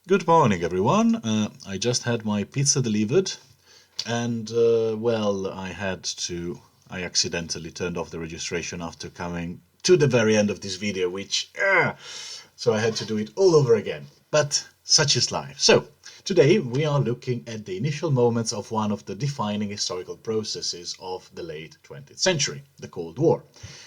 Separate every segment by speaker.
Speaker 1: Good morning, everyone. I just had my pizza delivered, and well, I accidentally turned off the registration after coming to the very end of this video, so I had to do it all over again. But such is life. So, today we are looking at the initial moments of one of the defining historical processes of the late 20th century, the Cold War.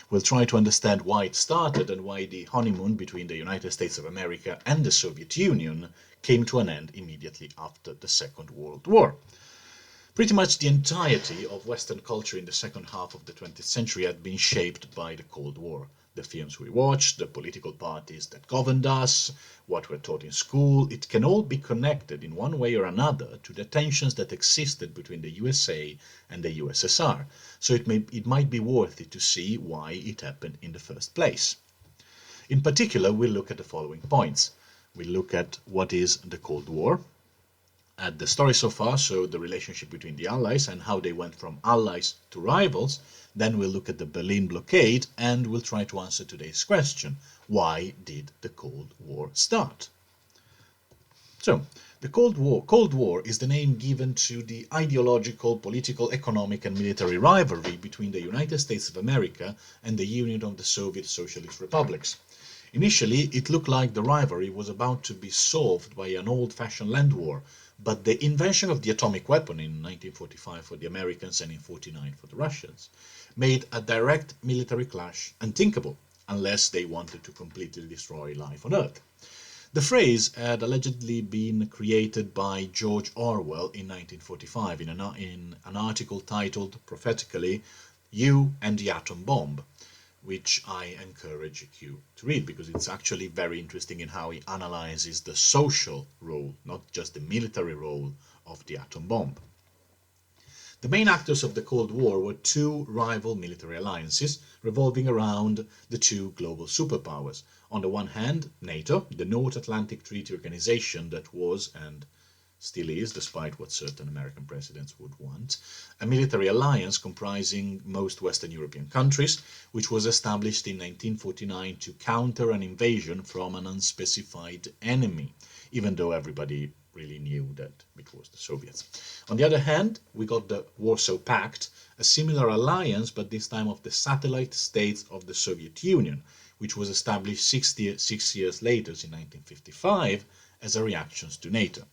Speaker 1: We'll try to understand why it started and why the honeymoon between the United States of America and the Soviet Union came to an end immediately after the Second World War. Pretty much the entirety of Western culture in the second half of the 20th century had been shaped by the Cold War. The films we watched, the political parties that governed us, what we're taught in school, it can all be connected in one way or another to the tensions that existed between the USA and the USSR. So it might be worth it to see why it happened in the first place. In particular, we'll look at the following points. We'll look at what is the Cold War, at the story so far, so the relationship between the Allies and how they went from allies to rivals. Then we'll look at the Berlin blockade and we'll try to answer today's question: why did the Cold War start? So, the Cold War is the name given to the ideological, political, economic and military rivalry between the United States of America and the Union of the Soviet Socialist Republics. Initially, it looked like the rivalry was about to be solved by an old-fashioned land war, but the invention of the atomic weapon in 1945 for the Americans and in 1949 for the Russians made a direct military clash unthinkable, unless they wanted to completely destroy life on Earth. The phrase had allegedly been created by George Orwell in 1945 in an article titled, prophetically, "You and the Atom Bomb," which I encourage you to read because it's actually very interesting in how he analyzes the social role, not just the military role, of the atom bomb. The main actors of the Cold War were two rival military alliances revolving around the two global superpowers. On the one hand, NATO, the North Atlantic Treaty Organization that was and still is, despite what certain American presidents would want, a military alliance comprising most Western European countries, which was established in 1949 to counter an invasion from an unspecified enemy, even though everybody really knew that it was the Soviets. On the other hand, we got the Warsaw Pact, a similar alliance, but this time of the satellite states of the Soviet Union, which was established 6 years later in 1955 as a reaction to NATO.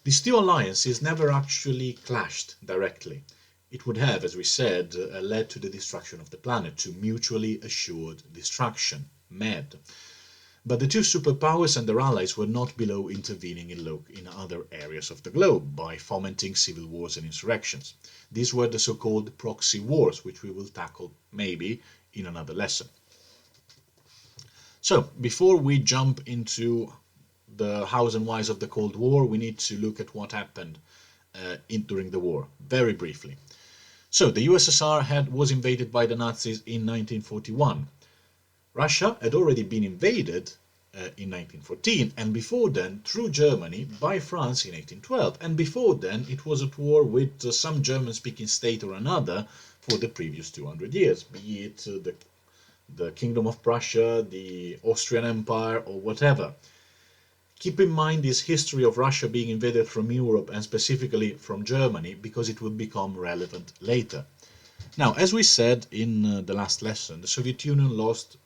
Speaker 1: These two alliances never actually clashed directly. It would have, as we said, led to the destruction of the planet, to mutually assured destruction, MED. But the two superpowers and their allies were not below intervening in other areas of the globe by fomenting civil wars and insurrections. These were the so-called proxy wars, which we will tackle maybe in another lesson. So, before we jump into the hows and whys of the Cold War, we need to look at what happened during the war, very briefly. So, the USSR was invaded by the Nazis in 1941. Russia had already been invaded in 1914, and before then, through Germany, by France in 1812, and before then it was at war with some German-speaking state or another for the previous 200 years, be it the Kingdom of Prussia, the Austrian Empire, or whatever. Keep in mind this history of Russia being invaded from Europe and specifically from Germany because it will become relevant later. Now, as we said in the last lesson, the Soviet Union lost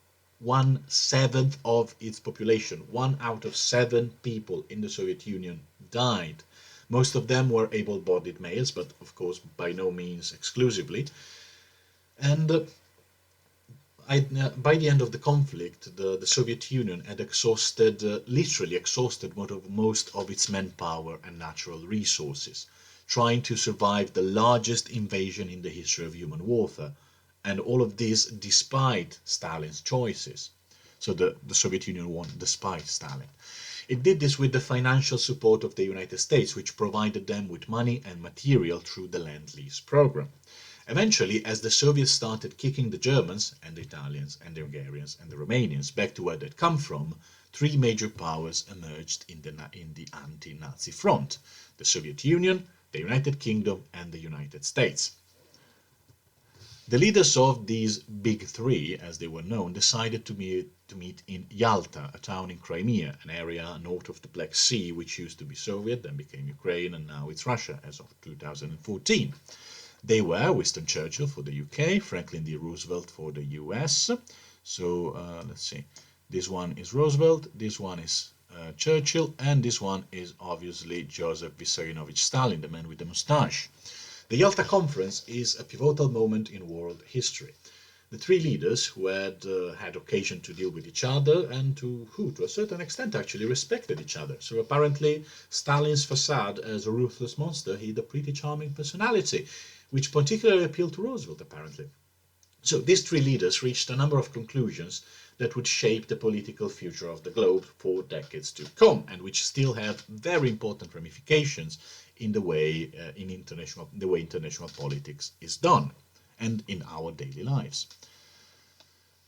Speaker 1: 1/7 of its population. 1 out of 7 people in the Soviet Union died. Most of them were able-bodied males, but of course by no means exclusively. And by the end of the conflict, the Soviet Union had literally exhausted most of its manpower and natural resources, trying to survive the largest invasion in the history of human warfare, and all of this despite Stalin's choices. So the Soviet Union won despite Stalin. It did this with the financial support of the United States, which provided them with money and material through the Lend-Lease program. Eventually, as the Soviets started kicking the Germans and the Italians and the Hungarians and the Romanians back to where they'd come from, 3 major powers emerged in the anti-Nazi front: the Soviet Union, the United Kingdom and the United States. The leaders of these big three, as they were known, decided to meet in Yalta, a town in Crimea, an area north of the Black Sea, which used to be Soviet, then became Ukraine, and now it's Russia as of 2014. They were Winston Churchill for the UK, Franklin D. Roosevelt for the US. So let's see, this one is Roosevelt, this one is Churchill, and this one is obviously Joseph Vissarionovich Stalin, the man with the moustache. The Yalta Conference is a pivotal moment in world history. The three leaders who had had occasion to deal with each other and who, to a certain extent, actually respected each other. So apparently Stalin's facade as a ruthless monster hid a pretty charming personality, which particularly appealed to Roosevelt, apparently. So these three leaders reached a number of conclusions that would shape the political future of the globe for decades to come, and which still have very important ramifications in the way international politics is done and in our daily lives.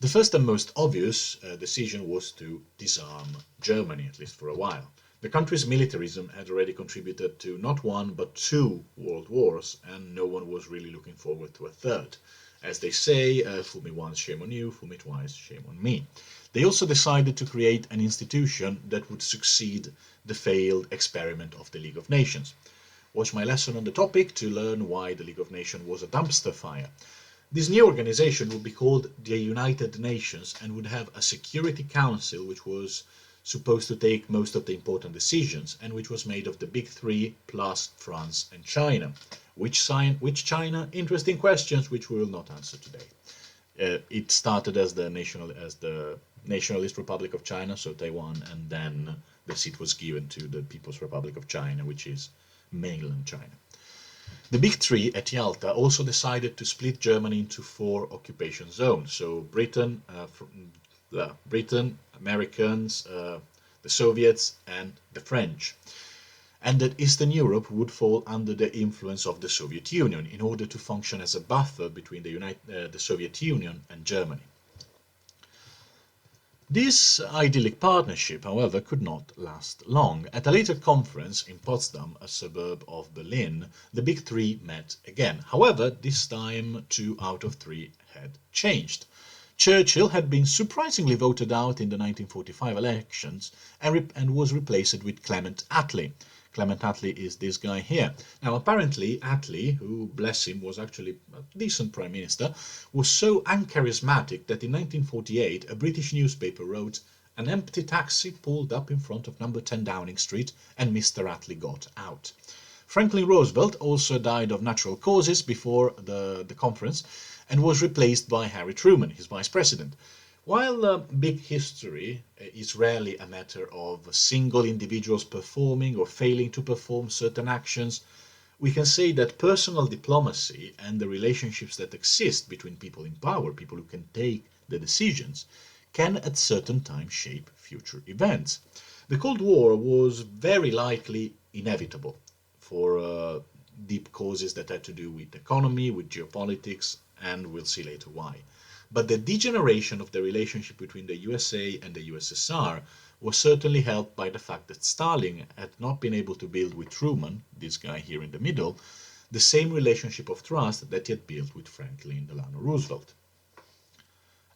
Speaker 1: The first and most obvious decision was to disarm Germany, at least for a while. The country's militarism had already contributed to not one but two world wars, and no one was really looking forward to a third. As they say, fool me once, shame on you, fool me twice, shame on me. They also decided to create an institution that would succeed the failed experiment of the League of Nations. Watch my lesson on the topic to learn why the League of Nations was a dumpster fire. This new organization would be called the United Nations and would have a Security Council which was supposed to take most of the important decisions and which was made of the big three plus France and China. Which China? Interesting questions which we will not answer today. It started as the Nationalist Republic of China, so Taiwan, and then the seat was given to the People's Republic of China, which is mainland China. The big three at Yalta also decided to split Germany into four occupation zones. So Britain, Americans, the Soviets, and the French. And that Eastern Europe would fall under the influence of the Soviet Union in order to function as a buffer between the Soviet Union and Germany. This idyllic partnership, however, could not last long. At a later conference in Potsdam, a suburb of Berlin, the big three met again. However, this time 2 out of 3 had changed. Churchill had been surprisingly voted out in the 1945 elections and was replaced with Clement Attlee. Clement Attlee is this guy here. Now, apparently, Attlee, who, bless him, was actually a decent prime minister, was so uncharismatic that in 1948 a British newspaper wrote, "An empty taxi pulled up in front of number 10 Downing Street and Mr. Attlee got out." Franklin Roosevelt also died of natural causes before the conference and was replaced by Harry Truman, his vice president. While big history is rarely a matter of single individuals performing or failing to perform certain actions, we can say that personal diplomacy and the relationships that exist between people in power, people who can take the decisions, can at certain times shape future events. The Cold War was very likely inevitable for deep causes that had to do with economy, with geopolitics, and we'll see later why. But the degeneration of the relationship between the USA and the USSR was certainly helped by the fact that Stalin had not been able to build with Truman, this guy here in the middle, the same relationship of trust that he had built with Franklin Delano Roosevelt.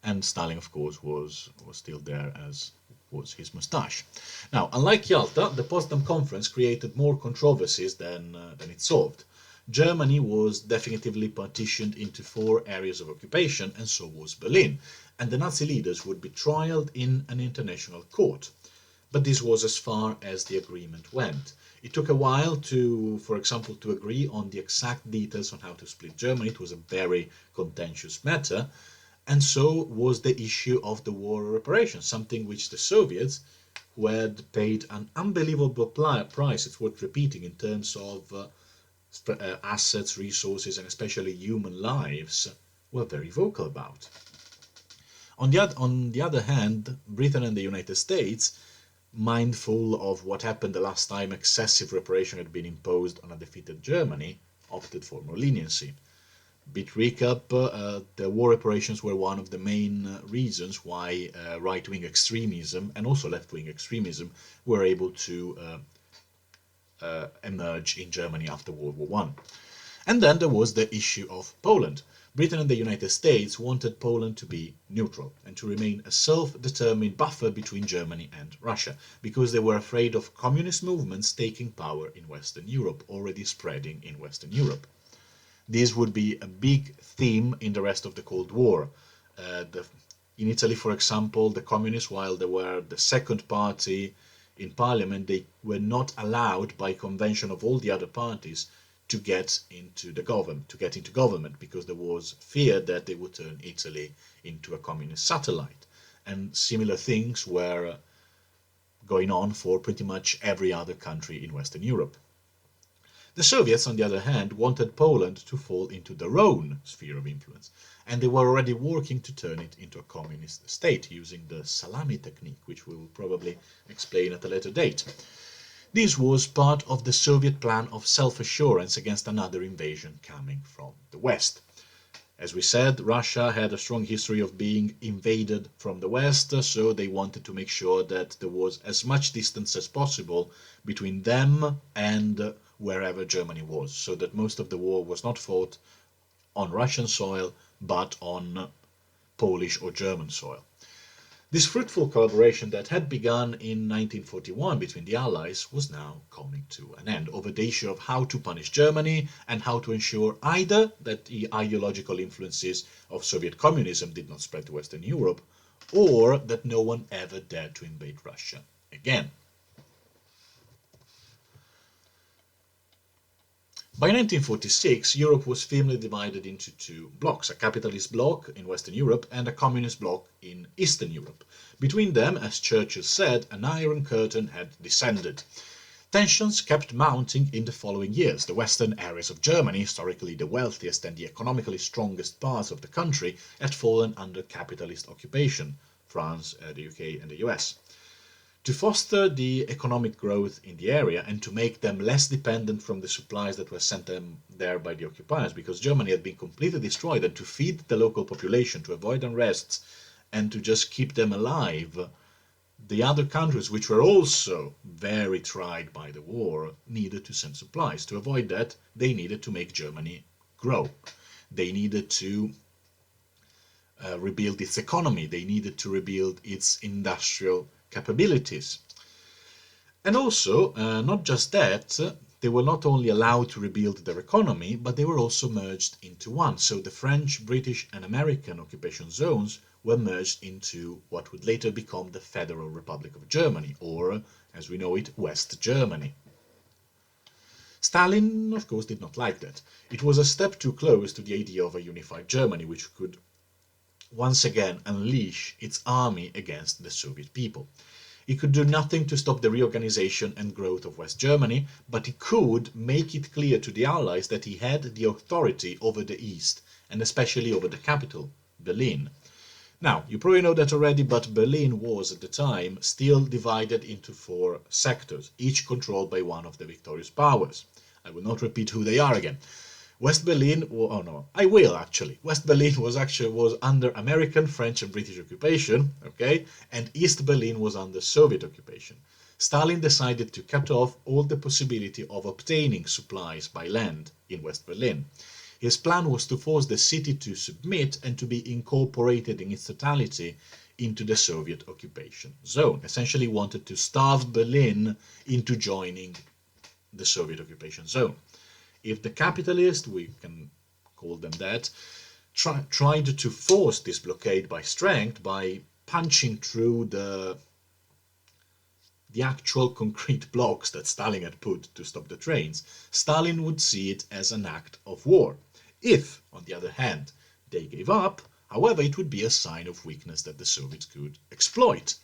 Speaker 1: And Stalin, of course, was still there, as was his moustache. Now, unlike Yalta, the Potsdam Conference created more controversies than it solved. Germany was definitively partitioned into 4 areas of occupation, and so was Berlin, and the Nazi leaders would be trialed in an international court. But this was as far as the agreement went. It took a while for example, to agree on the exact details on how to split Germany. It was a very contentious matter, and so was the issue of the war reparations, something which the Soviets, who had paid an unbelievable price, it's worth repeating, in terms of assets, resources, and especially human lives, were very vocal about. On the other hand, Britain and the United States, mindful of what happened the last time excessive reparation had been imposed on a defeated Germany, opted for more leniency. Bit recap, the war reparations were one of the main reasons why right-wing extremism and also left-wing extremism were able to emerge in Germany after World War I. And then there was the issue of Poland. Britain and the United States wanted Poland to be neutral and to remain a self-determined buffer between Germany and Russia, because they were afraid of communist movements taking power in Western Europe, already spreading in Western Europe. This would be a big theme in the rest of the Cold War. In Italy, for example, the communists, while they were the second party in parliament, they were not allowed by convention of all the other parties to get into government, because there was fear that they would turn Italy into a communist satellite. And similar things were going on for pretty much every other country in Western Europe. The Soviets, on the other hand, wanted Poland to fall into their own sphere of influence, and they were already working to turn it into a communist state using the salami technique, which we will probably explain at a later date. This was part of the Soviet plan of self-assurance against another invasion coming from the West. As we said, Russia had a strong history of being invaded from the West, so they wanted to make sure that there was as much distance as possible between them and wherever Germany was, so that most of the war was not fought on Russian soil, but on Polish or German soil. This fruitful collaboration that had begun in 1941 between the Allies was now coming to an end over the issue of how to punish Germany and how to ensure either that the ideological influences of Soviet communism did not spread to Western Europe, or that no one ever dared to invade Russia again. By 1946, Europe was firmly divided into two blocks, a capitalist bloc in Western Europe and a communist bloc in Eastern Europe. Between them, as Churchill said, an iron curtain had descended. Tensions kept mounting in the following years. The western areas of Germany, historically the wealthiest and the economically strongest parts of the country, had fallen under capitalist occupation, France, the UK and the US. To foster the economic growth in the area and to make them less dependent from the supplies that were sent them there by the occupiers, because Germany had been completely destroyed, and to feed the local population, to avoid unrests, and to just keep them alive, the other countries, which were also very tried by the war, needed to send supplies. To avoid that, they needed to make Germany grow. They needed to rebuild its economy. They needed to rebuild its industrial capabilities. And also, not just that, they were not only allowed to rebuild their economy, but they were also merged into one. So the French, British and American occupation zones were merged into what would later become the Federal Republic of Germany, or, as we know it, West Germany. Stalin, of course, did not like that. It was a step too close to the idea of a unified Germany, which could once again unleash its army against the Soviet people. He could do nothing to stop the reorganization and growth of West Germany, but he could make it clear to the Allies that he had the authority over the East, and especially over the capital, Berlin. Now, you probably know that already, but Berlin was at the time still divided into 4 sectors, each controlled by one of the victorious powers. I will not repeat who they are again. West Berlin, oh no, I will actually. West Berlin was under American, French and British occupation, okay? And East Berlin was under Soviet occupation. Stalin decided to cut off all the possibility of obtaining supplies by land in West Berlin. His plan was to force the city to submit and to be incorporated in its totality into the Soviet occupation zone. Essentially wanted to starve Berlin into joining the Soviet occupation zone. If the capitalists, we can call them that, tried to force this blockade by strength, by punching through the actual concrete blocks that Stalin had put to stop the trains, Stalin would see it as an act of war. If, on the other hand, they gave up, however, it would be a sign of weakness that the Soviets could exploit.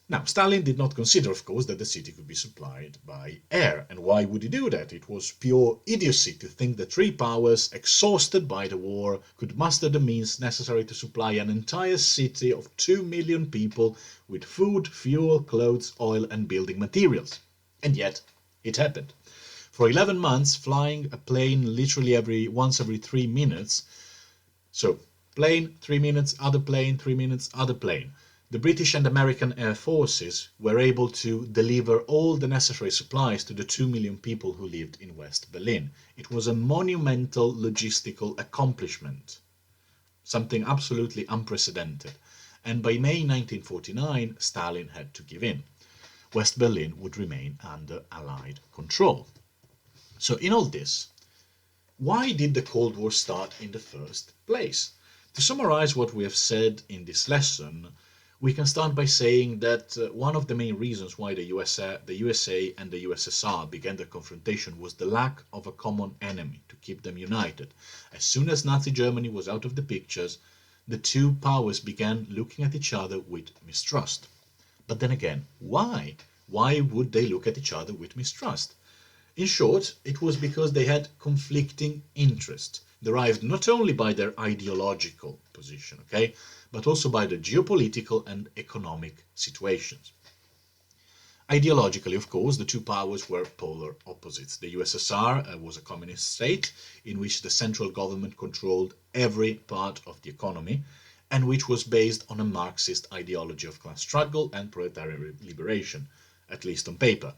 Speaker 1: Now, Stalin did not consider, of course, that the city could be supplied by air. And why would he do that? It was pure idiocy to think that 3 powers, exhausted by the war, could muster the means necessary to supply an entire city of 2 million people with food, fuel, clothes, oil and building materials. And yet, it happened. For 11 months, flying a plane literally once every 3 minutes. So, plane, 3 minutes, other plane, 3 minutes, other plane. The British and American air forces were able to deliver all the necessary supplies to the 2 million people who lived in West Berlin. It was a monumental logistical accomplishment, something absolutely unprecedented. And by May 1949, Stalin had to give in. West Berlin would remain under Allied control. So in all this, why did the Cold War start in the first place? To summarize what we have said in this lesson, we can start by saying that one of the main reasons why the USA and the USSR began the confrontation was the lack of a common enemy to keep them united. As soon as Nazi Germany was out of the pictures, the two powers began looking at each other with mistrust. But then again, why? Why would they look at each other with mistrust? In short, it was because they had conflicting interests, derived not only by their ideological position, but also by the geopolitical and economic situations. Ideologically, of course, the two powers were polar opposites. The USSR was a communist state in which the central government controlled every part of the economy and which was based on a Marxist ideology of class struggle and proletarian liberation, at least on paper.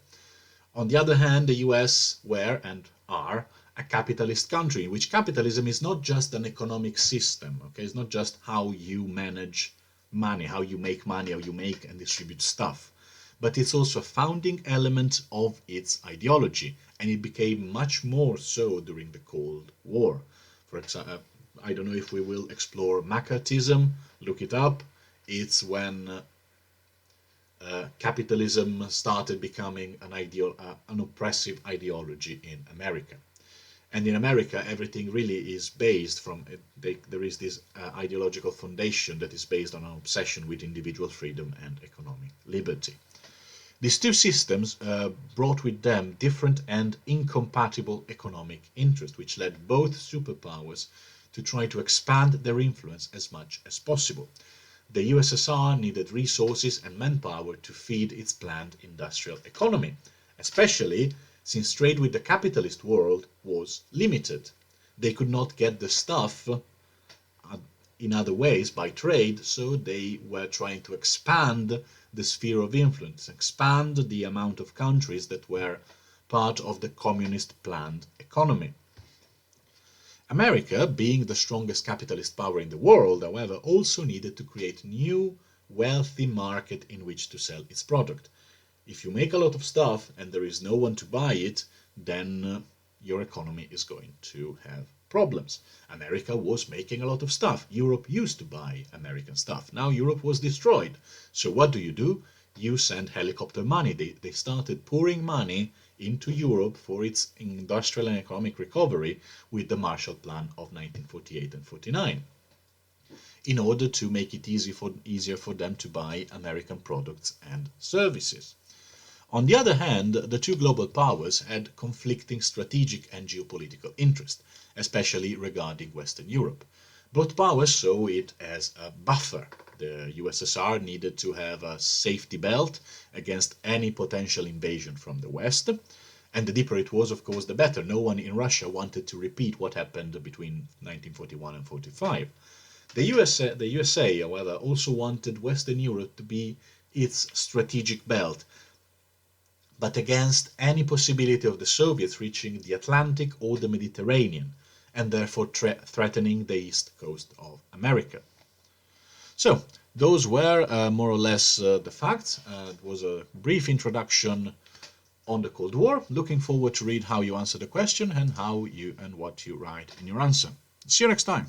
Speaker 1: On the other hand, the US were and are a capitalist country in which capitalism is not just an economic system, it's not just how you manage money, how you make money, how you make and distribute stuff, but it's also a founding element of its ideology, and it became much more so during the Cold War. For example, I don't know if we will explore McCarthyism, look it up. It's when capitalism started becoming an oppressive ideology in America. And in America, everything really is based from, there is this ideological foundation that is based on an obsession with individual freedom and economic liberty. These two systems brought with them different and incompatible economic interests, which led both superpowers to try to expand their influence as much as possible. The USSR needed resources and manpower to feed its planned industrial economy, especially since trade with the capitalist world was limited. They could not get the stuff in other ways by trade, so they were trying to expand the sphere of influence, expand the amount of countries that were part of the communist planned economy. America, being the strongest capitalist power in the world, however, also needed to create new, wealthy market in which to sell its product. If you make a lot of stuff and there is no one to buy it, then your economy is going to have problems. America was making a lot of stuff. Europe used to buy American stuff. Now Europe was destroyed. So what do? You send helicopter money. They started pouring money into Europe for its industrial and economic recovery with the Marshall Plan of 1948 and 49, in order to make it easier for them to buy American products and services. On the other hand, the two global powers had conflicting strategic and geopolitical interests, especially regarding Western Europe. Both powers saw it as a buffer. The USSR needed to have a safety belt against any potential invasion from the West, and the deeper it was, of course, the better. No one in Russia wanted to repeat what happened between 1941 and 45. The USA, however, also wanted Western Europe to be its strategic belt, but against any possibility of the Soviets reaching the Atlantic or the Mediterranean, and therefore threatening the east coast of America. So, those were more or less the facts. It was a brief introduction on the Cold War. Looking forward to read how you answer the question and what you write in your answer. See you next time.